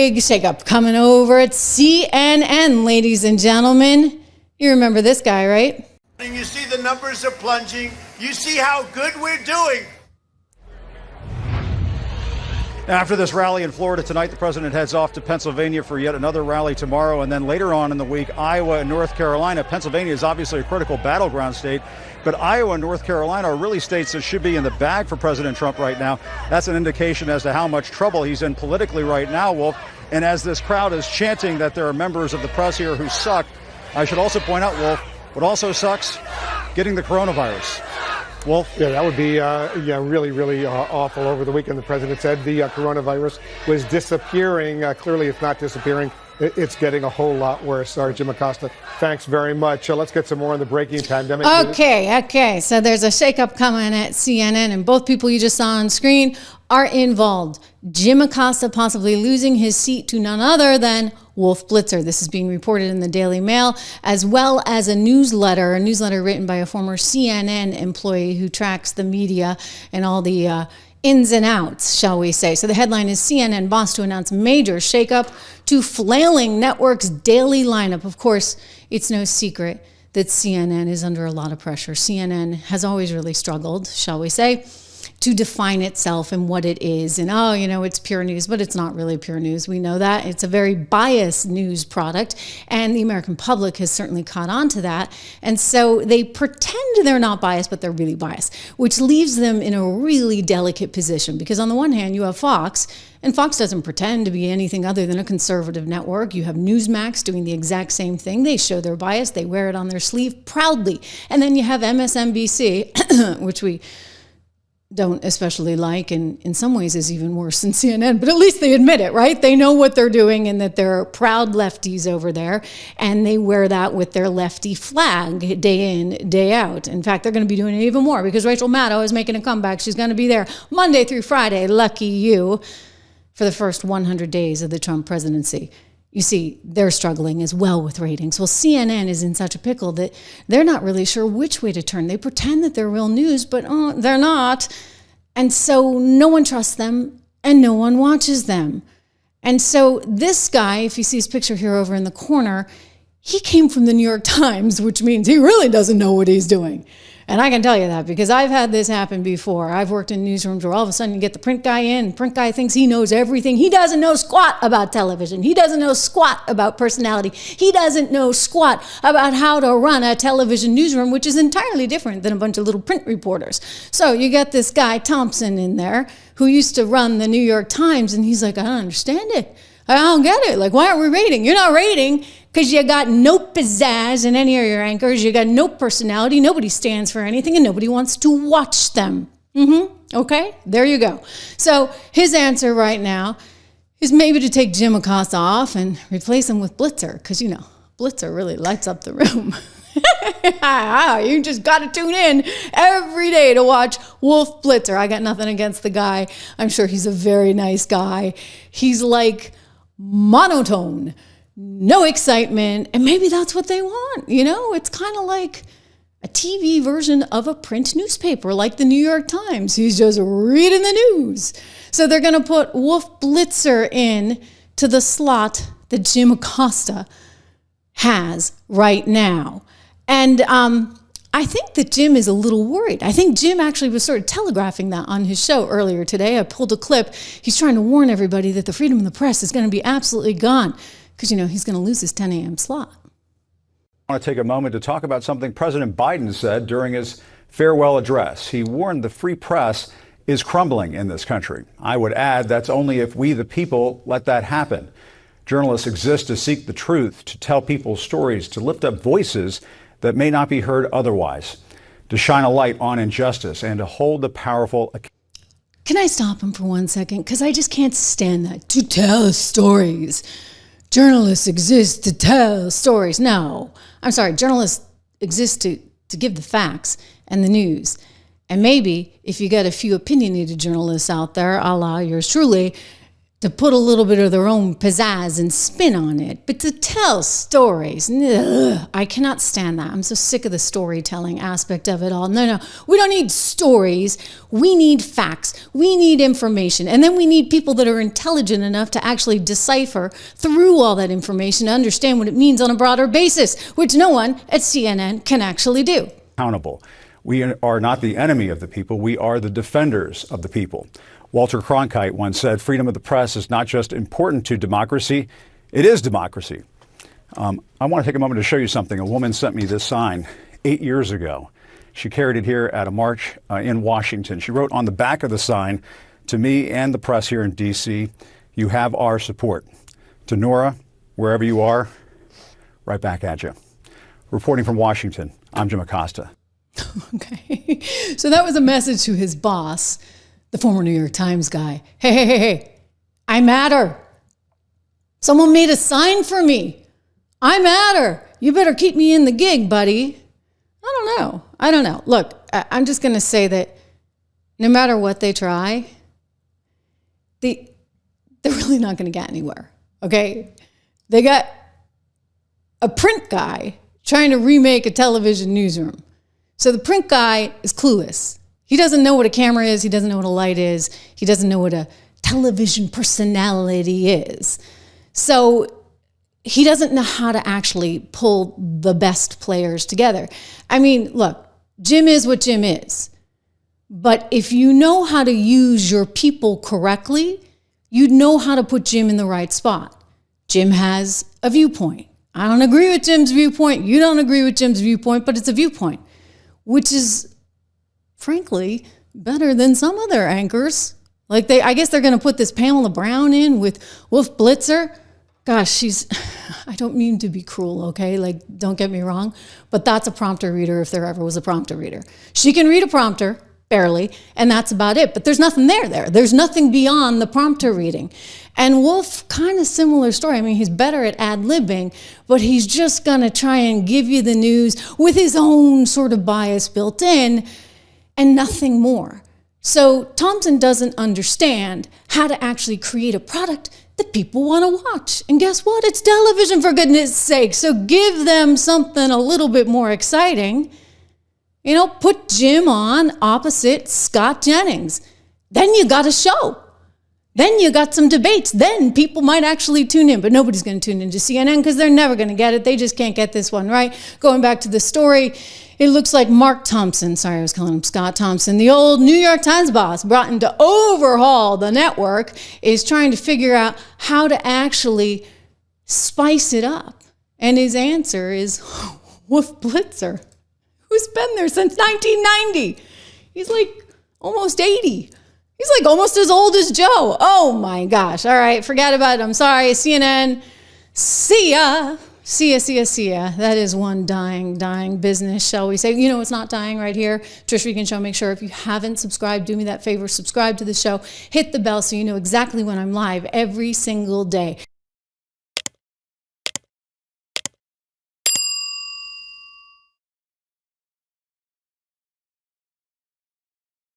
big shakeup coming over at CNN, ladies and gentlemen. You remember this guy, right? You see the numbers are plunging. You see how good we're doing. After this rally in Florida tonight, the president heads off to Pennsylvania for yet another rally tomorrow. And then later on in the week, Iowa and North Carolina. Pennsylvania is obviously a critical battleground state, but Iowa and North Carolina are really states that should be in the bag for President Trump right now. That's an indication as to how much trouble he's in politically right now, Wolf. And as this crowd is chanting that there are members of the press here who suck, I should also point out, Wolf, what also sucks, getting the coronavirus. Wolf? Yeah, that would be really, really awful. Over the weekend, the president said the coronavirus was disappearing. Clearly, it's not disappearing. It's getting a whole lot worse. Sorry, Jim Acosta. Thanks very much. Let's get some more on the breaking pandemic. Okay. So there's a shakeup coming at CNN, and both people you just saw on screen are involved. Jim Acosta possibly losing his seat to none other than Wolf Blitzer. This is being reported in the Daily Mail, as well as a newsletter written by a former CNN employee who tracks the media and all the ins and outs, shall we say. So the headline is CNN boss to announce major shakeup to flailing network's daily lineup. Of course, it's no secret that CNN is under a lot of pressure. CNN has always really struggled, shall we say, to define itself and what it is. And, it's pure news, but it's not really pure news. We know that. It's a very biased news product, and the American public has certainly caught on to that. And so they pretend they're not biased, but they're really biased, which leaves them in a really delicate position. Because on the one hand, you have Fox, and Fox doesn't pretend to be anything other than a conservative network. You have Newsmax doing the exact same thing. They show their bias. They wear it on their sleeve proudly. And then you have MSNBC, which we don't especially like, and in some ways is even worse than CNN, but at least they admit it, right? They know what they're doing and that they're proud lefties over there, and they wear that with their lefty flag day in, day out. In fact, they're going to be doing it even more because Rachel Maddow is making a comeback. She's going to be there Monday through Friday, lucky you, for the first 100 days of the Trump presidency. You see, they're struggling as well with ratings. Well, CNN is in such a pickle that they're not really sure which way to turn. They pretend that they're real news, but they're not. And so no one trusts them and no one watches them. And so this guy, if you see his picture here over in the corner, he came from the New York Times, which means he really doesn't know what he's doing. And I can tell you that because I've had this happen before. I've worked in newsrooms where all of a sudden you get the print guy in, and print guy thinks he knows everything. He doesn't know squat about television. He doesn't know squat about personality. He doesn't know squat about how to run a television newsroom, which is entirely different than a bunch of little print reporters. So you got this guy, Thompson, in there, who used to run the New York Times, and he's like, I don't understand it. I don't get it. Like, why aren't we rating? You're not rating because you got no pizzazz in any of your anchors. You got no personality. Nobody stands for anything, and nobody wants to watch them. Okay, there you go. So his answer right now is maybe to take Jim Acosta off and replace him with Blitzer because, Blitzer really lights up the room. You just got to tune in every day to watch Wolf Blitzer. I got nothing against the guy. I'm sure he's a very nice guy. He's like monotone, no excitement, and maybe that's what they want. It's kind of like a TV version of a print newspaper, like the New York Times. He's just reading the news. So they're going to put Wolf Blitzer in to the slot that Jim Acosta has right now. And I think that Jim is a little worried. I think Jim actually was sort of telegraphing that on his show earlier today. I pulled a clip. He's trying to warn everybody that the freedom of the press is going to be absolutely gone because, he's going to lose his 10 a.m. slot. I want to take a moment to talk about something President Biden said during his farewell address. He warned the free press is crumbling in this country. I would add that's only if we, the people, let that happen. Journalists exist to seek the truth, to tell people's stories, to lift up voices that may not be heard otherwise, to shine a light on injustice, and to hold the powerful accountable. Can I stop him for 1 second? Because I just can't stand that. To tell stories. Journalists exist to tell stories. No, I'm sorry. Journalists exist to give the facts and the news. And maybe if you got a few opinionated journalists out there, a la yours truly, to put a little bit of their own pizzazz and spin on it. But to tell stories, ugh, I cannot stand that. I'm so sick of the storytelling aspect of it all. No, we don't need stories. We need facts. We need information. And then we need people that are intelligent enough to actually decipher through all that information to understand what it means on a broader basis, which no one at CNN can actually do. Accountable. We are not the enemy of the people. We are the defenders of the people. Walter Cronkite once said, freedom of the press is not just important to democracy, it is democracy. I want to take a moment to show you something. A woman sent me this sign 8 years ago. She carried it here at a march in Washington. She wrote on the back of the sign, to me and the press here in D.C., you have our support. To Nora, wherever you are, right back at you. Reporting from Washington, I'm Jim Acosta. Okay, so that was a message to his boss, the former New York Times guy. Hey, I matter. Someone made a sign for me. I matter. You better keep me in the gig, buddy. I don't know. Look, I'm just going to say that no matter what they try, they're really not going to get anywhere, okay? They got a print guy trying to remake a television newsroom. So the print guy is clueless. He doesn't know what a camera is. He doesn't know what a light is. He doesn't know what a television personality is. So he doesn't know how to actually pull the best players together. I mean, look, Jim is what Jim is. But if you know how to use your people correctly, you'd know how to put Jim in the right spot. Jim has a viewpoint. I don't agree with Jim's viewpoint. You don't agree with Jim's viewpoint, but it's a viewpoint, which is, frankly, better than some other anchors. Like I guess they're going to put this Pamela Brown in with Wolf Blitzer. Gosh, I don't mean to be cruel, okay? Like, don't get me wrong, but that's a prompter reader if there ever was a prompter reader. She can read a prompter, barely, and that's about it. But there's nothing there. There's nothing beyond the prompter reading. And Wolf, kind of similar story. I mean, he's better at ad-libbing, but he's just going to try and give you the news with his own sort of bias built in and nothing more. So Thompson doesn't understand how to actually create a product that people want to watch. And guess what? It's television, for goodness sake. So give them something a little bit more exciting. You know, put Jim on opposite Scott Jennings. Then you got a show. Then you got some debates. Then people might actually tune in, but nobody's going to tune into CNN because they're never going to get it. They just can't get this one right. Going back to the story, it looks like Mark Thompson, sorry, I was calling him Scott Thompson, the old New York Times boss brought in to overhaul the network, is trying to figure out how to actually spice it up. And his answer is Wolf Blitzer, who's been there since 1990. He's like almost 80. He's like almost as old as Joe. Oh my gosh. All right, forget about it. I'm sorry. CNN, see ya. See ya. That is one dying business, shall we say. You know, it's not dying right here. Trish Regan Show. Make sure if you haven't subscribed, do me that favor. Subscribe to the show. Hit the bell so you know exactly when I'm live every single day.